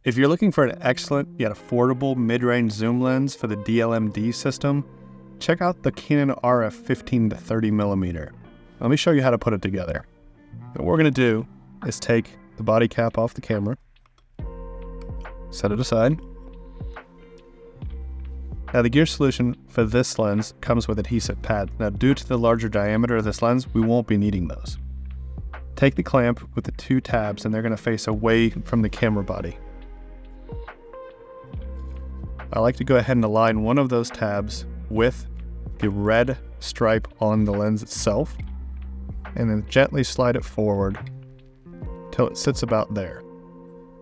If you're looking for an excellent yet affordable mid-range zoom lens for the DLM-D system, check out the Canon RF 15 to 30 millimeter. Let me show you how to put it together. What we're going to do is take the body cap off the camera, set it aside. Now the gear solution for this lens comes with adhesive pads. Now due to the larger diameter of this lens, we won't be needing those. Take the clamp with the two tabs and they're going to face away from the camera body. I like to go ahead and align one of those tabs with the red stripe on the lens itself, and then gently slide it forward till it sits about there.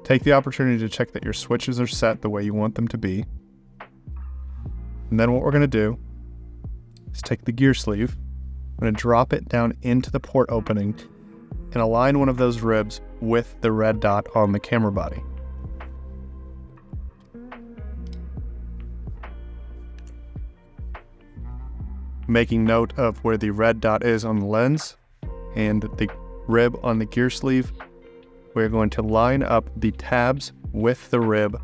Take the opportunity to check that your switches are set the way you want them to be. And then what we're going to do is take the gear sleeve, I'm going to drop it down into the port opening and align one of those ribs with the red dot on the camera body. Making note of where the red dot is on the lens and the rib on the gear sleeve, we're going to line up the tabs with the rib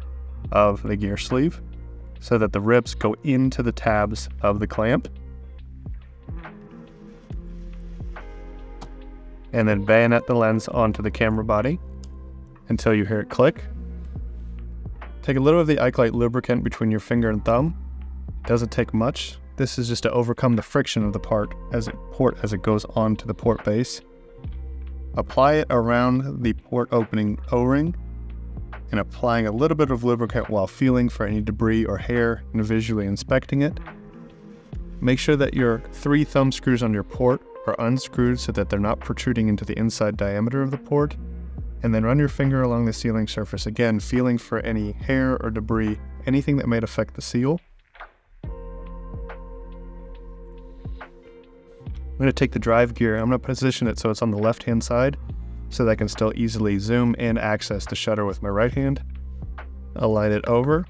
of the gear sleeve so that the ribs go into the tabs of the clamp. And then bayonet the lens onto the camera body until you hear it click. Take a little of the Ikelite lubricant between your finger and thumb. It doesn't take much. This is just to overcome the friction of the port as it goes onto the port base. Apply it around the port opening O-ring and applying a little bit of lubricant while feeling for any debris or hair and visually inspecting it. Make sure that your 3 thumb screws on your port are unscrewed so that they're not protruding into the inside diameter of the port, and then run your finger along the sealing surface, again feeling for any hair or debris, anything that might affect the seal. I'm going to take the drive gear, I'm going to position it so it's on the left-hand side so that I can still easily zoom and access the shutter with my right hand. Align it over,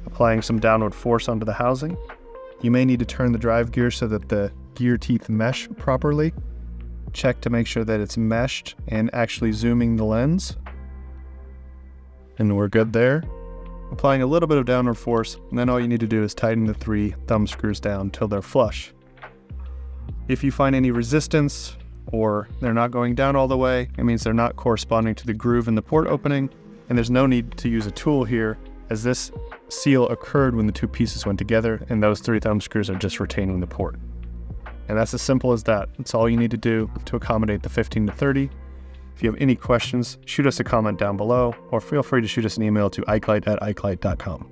applying some downward force onto the housing. You may need to turn the drive gear so that the gear teeth mesh properly. Check to make sure that it's meshed and actually zooming the lens. And we're good there. Applying a little bit of downward force, and then all you need to do is tighten the 3 thumb screws down till they're flush. If you find any resistance or they're not going down all the way, it means they're not corresponding to the groove in the port opening, and there's no need to use a tool here as this seal occurred when the 2 pieces went together and those 3 thumb screws are just retaining the port. And that's as simple as that. That's all you need to do to accommodate the 15 to 30. If you have any questions, shoot us a comment down below or feel free to shoot us an email to ikelite@ikelite.com.